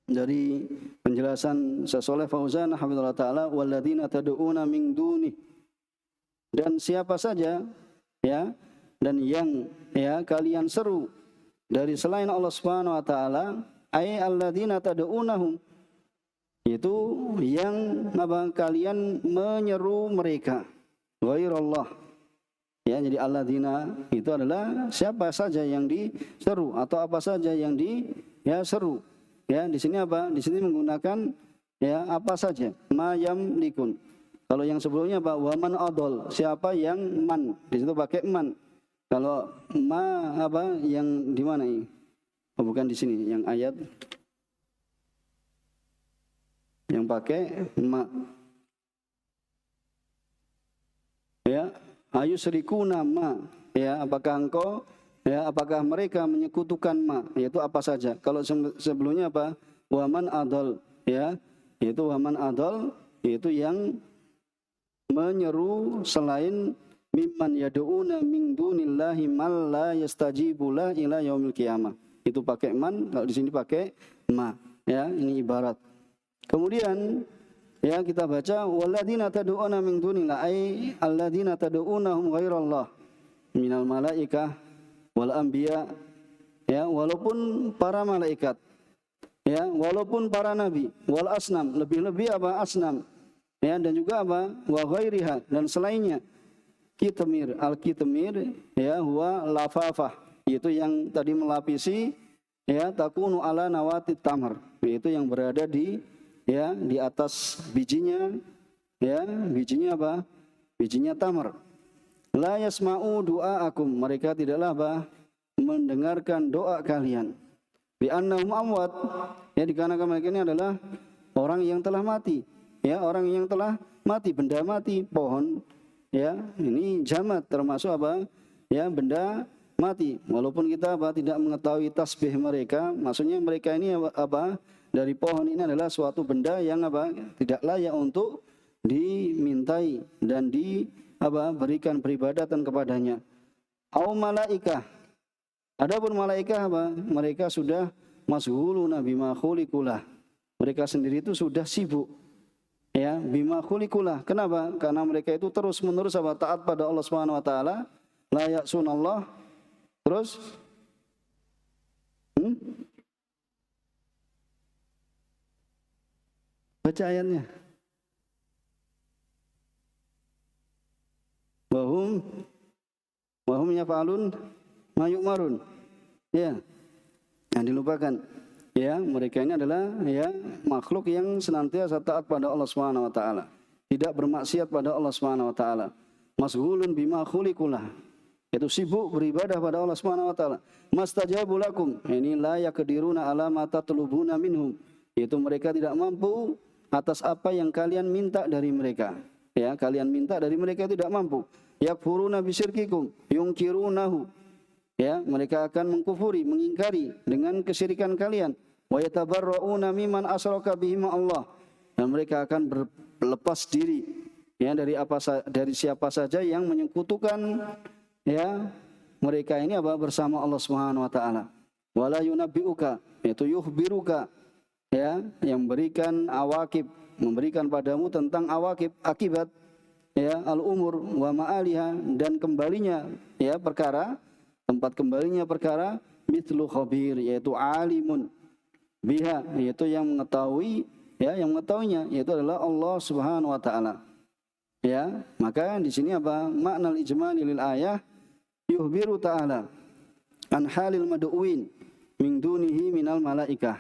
dari penjelasan Syekh Shalih Fauzan hafizallahu taala, walladzina tad'una min duni, dan siapa saja ya dan yang ya kalian seru dari selain Allah Subhanahu wa taala, ay alladzina tad'unahum, itu yang apa kalian menyeru mereka, ghairallah. Ya, jadi alladzina itu adalah siapa saja yang diseru atau apa saja yang seru. Ya, di sini apa? Di sini menggunakan ya apa saja, ma yamlikun. Kalau yang sebelumnya apa? Wa man adol, siapa yang man. Di situ pakai man. Kalau ma apa yang di mana ini? Oh, bukan di sini, yang ayat yang pakai ma. Ya, ayusrikuna ma. Ya, apakah engkau ya apakah mereka menyekutukan ma, yaitu apa saja. Kalau sebelumnya apa? Wa man adol, ya, yaitu wa man adol, yaitu yang menyeru selain mimman yad'una min dunillahi man la yastajibu la ila yaumil qiyamah. Itu pakai man, kalau di sini pakai ma. Ya, ini ibarat. Kemudian ya kita baca walladzina tad'una min dunillahi ay alladzina tad'unahum ghairallah minal malaikah wal anbiya. Ya, walaupun para malaikat, ya, walaupun para nabi, wal asnam, lebih-lebih apa? Asnam. Ya, dan juga apa? Wa ghairiha, dan selainnya. Kitmir, al-kitmir ya huwa lafafah, itu yang tadi melapisi ya takunu ala nawati tamar, yaitu yang berada di ya di atas bijinya, ya bijinya apa? Bijinya tamar. La yasma'u du'aakum, mereka tidaklah apa? Mendengarkan doa kalian. Bi annahum amwat, ya dikarenakan mereka ini adalah orang yang telah mati. Ya, orang yang telah mati, benda mati, pohon, ya, ini jamat termasuk apa? Ya, benda mati. Walaupun kita apa tidak mengetahui tasbih mereka, maksudnya mereka ini apa? Dari pohon ini adalah suatu benda yang apa? Tidak layak untuk dimintai dan berikan peribadatan kepadanya. Au malaikah. Adapun malaikah apa? Mereka sudah masghuluna bima khuliqulah. Mereka sendiri itu sudah sibuk. Ya, bima khuliqulah. Kenapa? Karena mereka itu terus-menerus apa? Taat pada Allah Subhanahu wa taala, la ya'sunallah. Terus baca ayatnya. Wahum yaf'alun ma yu'marun. Ya. Yang dilupakan. Ya, mereka ini adalah ya makhluk yang senantiasa taat pada Allah Subhanahu wa taala, tidak bermaksiat pada Allah Subhanahu wa taala. Masghulun bima khuliqulah. Itu sibuk beribadah pada Allah Subhanahu wa taala. Mastajabu lakum. Ini la yaqdiruna ala ma tatlubuna minhum. Itu mereka tidak mampu atas apa yang kalian minta dari mereka. Ya, kalian minta dari mereka tidak mampu. yakfuruna bisyirkikum yungkirunahu. Ya, mereka akan mengkufuri, mengingkari dengan kesyirikan kalian. Wa yatabarra'una mimman asyraka bihi Allah. Dan mereka akan berlepas diri ya dari siapa saja yang menyekutukan ya mereka ini bersama Allah Subhanahu wa taala. Wala yunabbi'uka, yaitu yukhbiruka ya, yang memberikan padamu tentang akibat ya al-umur wa ma'aliha, dan kembalinya ya perkara, tempat kembalinya perkara, mithlu khabir, yaitu alimun biha, yaitu yang mengetahui ya, yang mengetahuinya yaitu adalah Allah Subhanahu wa taala. Ya, maka di sini makna al-ijmali lil ayah, yuhbiru ta'ala an halil mad'uin min dunihi minal malaikah.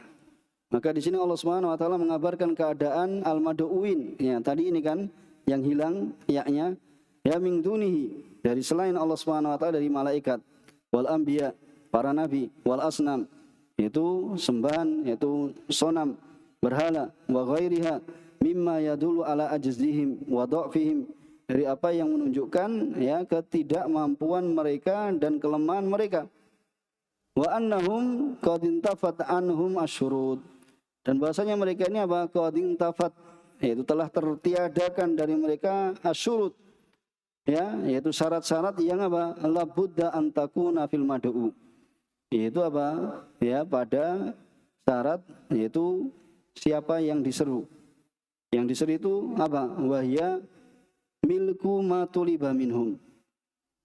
Maka di sini Allah Subhanahu wa taala mengabarkan keadaan al-mad'uin. Ya, tadi ini kan yang hilang yaknya ya, min dunihi, dari selain Allah Subhanahu wa taala, dari malaikat, wal anbiya, para nabi, wal asnam, yaitu sembahan, yaitu sonam, berhala, wa ghairiha mimma yadullu ala ajzihim wa dha'fihim, dari apa yang menunjukkan ya ketidakmampuan mereka dan kelemahan mereka. Wa annahum qad intafat anhum asyurud, dan bahasanya mereka ini qad intafat, yaitu telah tertiadakan dari mereka asyurud ya, yaitu syarat-syarat yang la budda an takuna fil mad'u, yaitu ya pada syarat, yaitu siapa yang diseru. Yang diseru itu wahya milku ma tuliba minhum,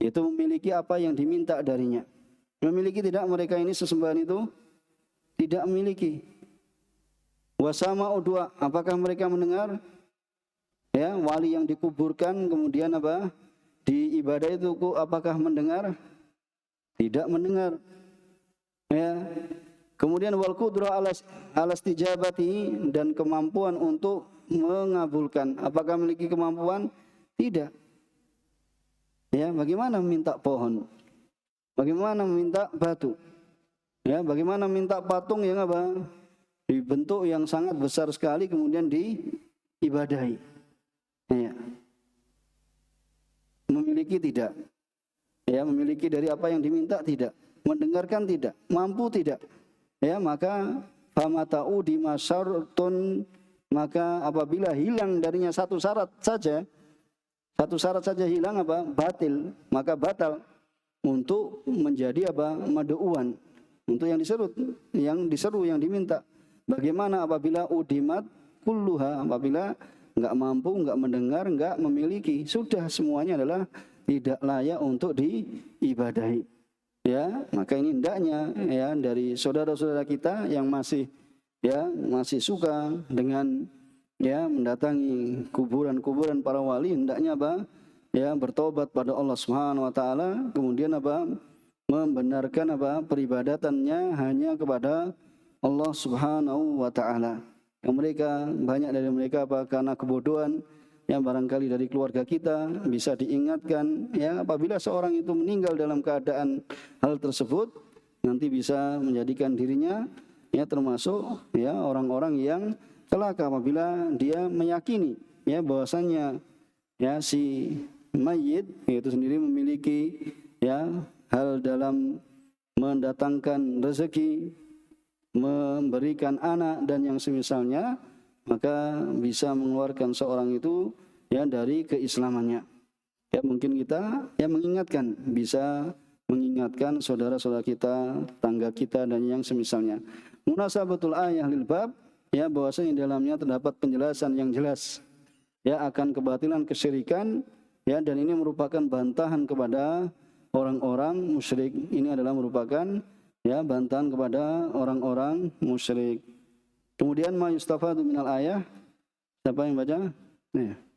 yaitu memiliki apa yang diminta darinya. Memiliki tidak mereka ini sesembahan itu? Tidak memiliki. Wasama'u du'a, apakah mereka mendengar? Ya, wali yang dikuburkan kemudian di ibadah itu apakah mendengar? Tidak mendengar. Ya. Kemudian wal qudrah ala istijabati, dan kemampuan untuk mengabulkan, apakah memiliki kemampuan? Tidak. Ya, bagaimana meminta pohon? Bagaimana meminta batu? Ya, bagaimana minta patung yang dibentuk yang sangat besar sekali kemudian diibadahi? Ya. Memiliki tidak? Ya, memiliki dari apa yang diminta tidak? Mendengarkan tidak? Mampu tidak? Ya, maka famata'u di masyartun, maka apabila hilang darinya satu syarat saja hilang batil, maka batal untuk menjadi mad'uan, untuk yang diseru, yang diminta. Bagaimana apabila udimat kulluha, apabila enggak mampu, enggak mendengar, enggak memiliki, sudah semuanya adalah tidak layak untuk diibadahi. Ya, maka ini hendaknya ya dari saudara-saudara kita yang masih suka dengan ya mendatangi kuburan-kuburan para wali, hendaknya ya bertobat pada Allah Subhanahu wa taala, kemudian membenarkan peribadatannya hanya kepada Allah Subhanahu wa taala. Yang banyak dari mereka karena kebodohan yang barangkali dari keluarga kita bisa diingatkan ya, apabila seorang itu meninggal dalam keadaan hal tersebut, nanti bisa menjadikan dirinya ya termasuk ya orang-orang yang celaka apabila dia meyakini ya bahwasanya ya si mayit itu sendiri memiliki ya hal dalam mendatangkan rezeki, memberikan anak dan yang semisalnya, maka bisa mengeluarkan seorang itu ya dari keislamannya. Ya, mungkin kita ya bisa mengingatkan saudara-saudara kita, tangga kita dan yang semisalnya. Munasabatul ayah lil bab, ya bahwasanya di dalamnya terdapat penjelasan yang jelas ya akan kebatilan kesyirikan ya, dan ini merupakan bantahan kepada orang-orang musyrik. Ini adalah merupakan ya bantahan kepada orang-orang musyrik. Kemudian ma yustafadu minal ayah, siapa yang baca? Nih.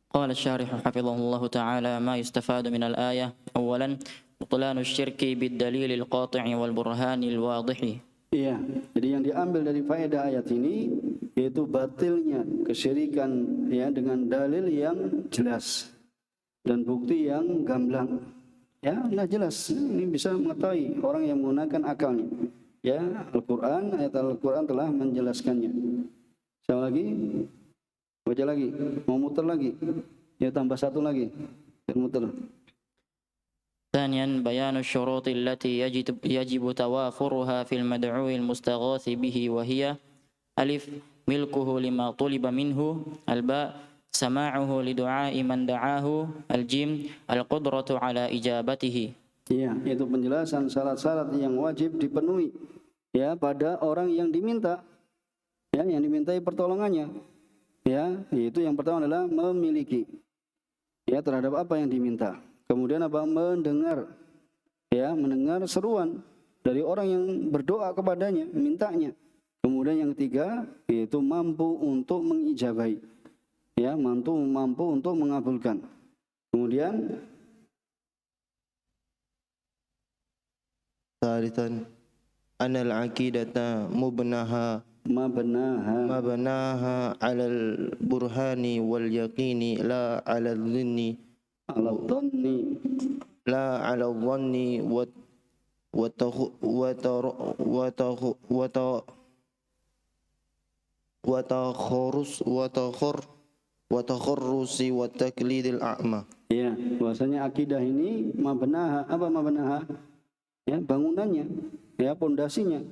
قال الشارح حفظه الله تعالى ما يستفاد من الآية أولا بطلان الشرك بالدليل القاطع والبرهان الواضح. Iya, jadi yang diambil dari faedah ayat ini yaitu batilnya kesyirikan ya dengan dalil yang jelas dan bukti yang gamblang. Ya, jelas. Ini bisa mengetahui orang yang menggunakan akalnya. Ya, Al-Qur'an, ayat Al-Qur'an telah menjelaskannya. Sama lagi? Baca lagi. Mau muter lagi? Ya, tambah satu lagi. Muter. ثانيا بيان الشروط التي يجب توافرها في المدعو المستغاث به وهي ألف ملكه لما طلب منه الباء سماعه لدعاء من دعاه الجيم القدرة على إجابته. Iya, itu penjelasan syarat-syarat yang wajib dipenuhi ya pada orang yang diminta, ya yang dimintai pertolongannya. Ya, itu yang pertama adalah memiliki ya terhadap apa yang diminta. Kemudian apa? Mendengar. Ya, mendengar seruan dari orang yang berdoa kepadanya, mintanya. Kemudian yang ketiga yaitu mampu untuk mengijabahi. Ya, mampu untuk mengabulkan. Kemudian ثالثا أن العقيدة مبناها على البرهان واليقين لا على الظن وتخرص والتقليد الأعمى. Ya, bahwasanya akidah ini mabnaha, apa mabnaha? Ya, bangunannya, ya pondasinya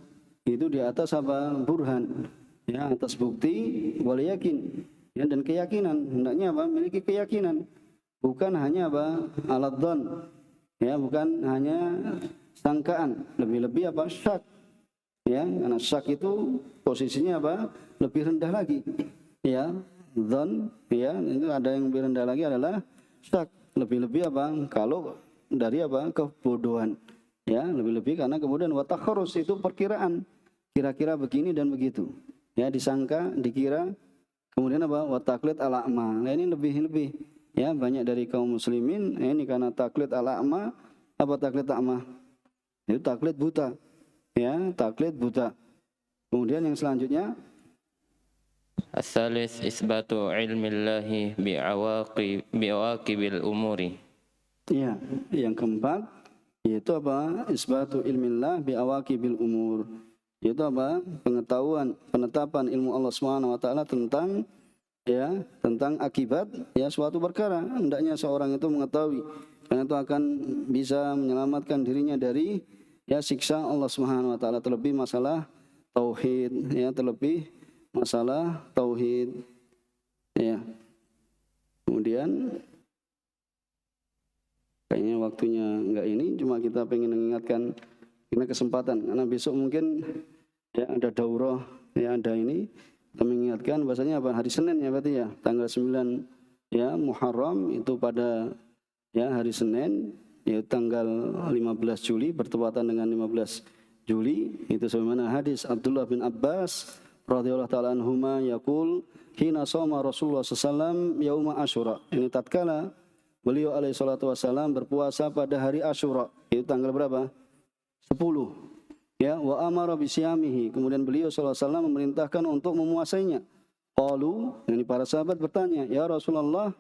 itu di atas apa? Burhan. Ya, atas bukti wal yakin. Ya, dan keyakinan. Hendaknya apa? Memiliki keyakinan. Bukan hanya apa? Alat dzan. Ya, bukan hanya sangkaan, lebih-lebih apa? Syak. Ya, karena syak itu posisinya apa? Lebih rendah lagi. Ya, dzan, ya, itu ada yang lebih rendah lagi adalah syak. Lebih-lebih apa? Kalau dari apa? Kebodohan. Ya, lebih-lebih karena kemudian watakharus itu perkiraan. Kira-kira begini dan begitu. Ya, disangka, dikira. Kemudian apa? Wataklid al-a'ma. Nah, ini lebih-lebih. Ya, banyak dari kaum muslimin ini karena taklid al-a'ma. Apa taklid a'ma? Itu taklid buta. Ya, taklid buta. Kemudian yang selanjutnya الثالث إثبات علم الله بعواقب الأمور. Ya, yang keempat yaitu apa? Isbatu ilmillah bi awaqibil umur. Yaitu apa? Penetapan ilmu Allah Subhanahu wa taala tentang ya, tentang akibat ya suatu perkara. Hendaknya seorang itu mengetahui karena itu akan bisa menyelamatkan dirinya dari ya siksa Allah Subhanahu wa taala, terlebih masalah tauhid ya, terlebih masalah tauhid ya. Kemudian kayaknya waktunya enggak ini, cuma kita pengen mengingatkan karena kesempatan, karena besok mungkin ya ada daurah, ya ada ini, kita mengingatkan bahasanya apa? Hari Senin ya berarti ya, tanggal 9 ya Muharram itu pada ya hari Senin, ya tanggal 15 Juli bertepatan dengan 15 Juli, itu sebagaimana hadis Abdullah bin Abbas radhiyallahu taala anhuma yaqul hina shoma Rasulullah sallallahu alaihi wasallam yauma Asyura. Ini tatkala beliau alaihi salatu wasallam berpuasa pada hari Asyura. Itu tanggal berapa? 10. Ya, wa amara bisyamihi. Kemudian beliau sallallahu alaihi wasallam memerintahkan untuk memuasainya. Qalu, ini para sahabat bertanya, "Ya Rasulullah,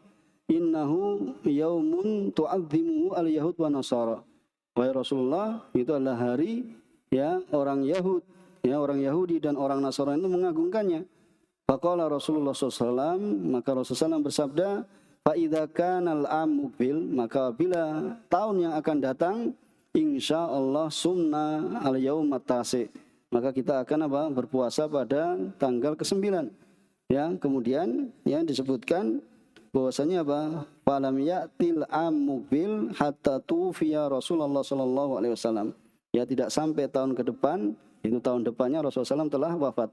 innahu yaumun tu'azzimuhu al-yahud wa nasara." Wahai Rasulullah, itu adalah hari ya orang Yahud, ya orang Yahudi dan orang Nasrani itu mengagungkannya. Faqala Rasulullah sallallahu alaihi wasallam, maka Rasulullah SAW bersabda, Fa'idha kanal amubil, maka bila tahun yang akan datang, insya Allah sumna al-yaum at-tasi, maka kita akan apa? Berpuasa pada tanggal ke-9. Ya, kemudian yang disebutkan bahwasanya apa? Falam ya'til amubil hatta tufiya Rasulullah sallallahu alaihi wasallam. Ya, tidak sampai tahun ke depan, itu tahun depannya Rasulullah SAW telah wafat.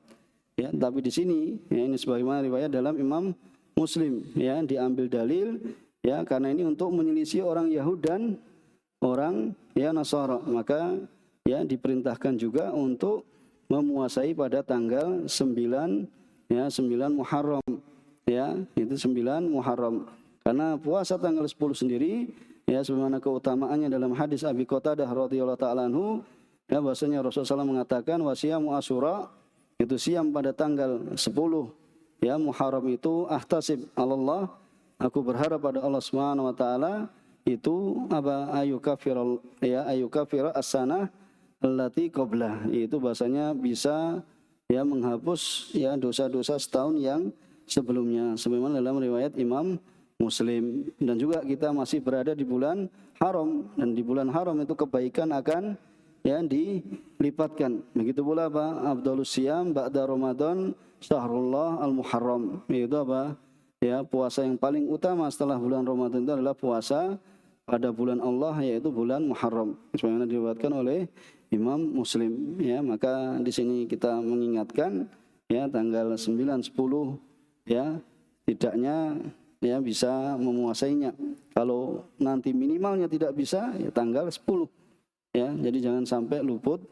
Ya, tapi di sini ya, ini sebagaimana riwayat dalam Imam Muslim ya, diambil dalil ya karena ini untuk menyelisih orang Yahudi dan orang ya Nasara, maka ya diperintahkan juga untuk memuasai pada tanggal 9 ya 9 Muharram ya, itu 9 Muharram. Karena puasa tanggal 10 sendiri ya sebagaimana keutamaannya dalam hadis Abi Qatadah radhiyallahu taala anhu ya, bahwasanya Rasulullah SAW mengatakan wasiyamu Asyura, itu siam pada tanggal 10 ya Muharram itu ahtasib Allah, aku berharap pada Allah Subhanahu wa taala itu apa ayu kafir as-sanah allati qablah, yaitu bahasanya bisa ya menghapus ya dosa-dosa setahun yang sebelumnya, sebagaimana dalam riwayat Imam Muslim. Dan juga kita masih berada di bulan haram, dan di bulan haram itu kebaikan akan ya dilipatkan. Begitu pula apa? Afdhalus siyam ba'da Ramadan syahrullah al-muharram, yaitu apa? Ya, puasa yang paling utama setelah bulan Ramadan itu adalah puasa pada bulan Allah, yaitu bulan Muharram, sebagaimana diriwayatkan oleh Imam Muslim. Ya, maka di sini kita mengingatkan ya tanggal 9, 10 ya tidaknya ya bisa memuasainya. Kalau nanti minimalnya tidak bisa ya tanggal 10 ya. Jadi jangan sampai luput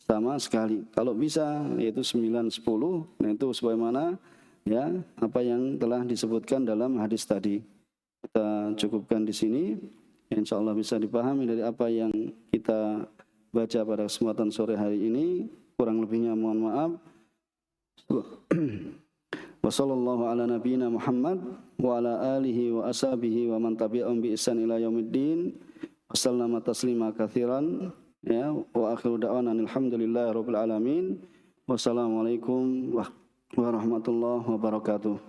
sama sekali. Kalau bisa yaitu 9, 10, nah itu sebagaimana ya apa yang telah disebutkan dalam hadis tadi. Kita cukupkan di sini. Insyaallah bisa dipahami dari apa yang kita baca pada kesempatan sore hari ini. Kurang lebihnya mohon maaf. Wassallallahu ala nabiyyina Muhammad wa ala alihi wa ashabihi wa man tabi'ahum bi ihsan ila yaumiddin. Wasallama taslima katsiran ya wa akhiru da'wana alhamdulillahi rabbil alamin. Wassalamualaikum warahmatullahi wabarakatuh.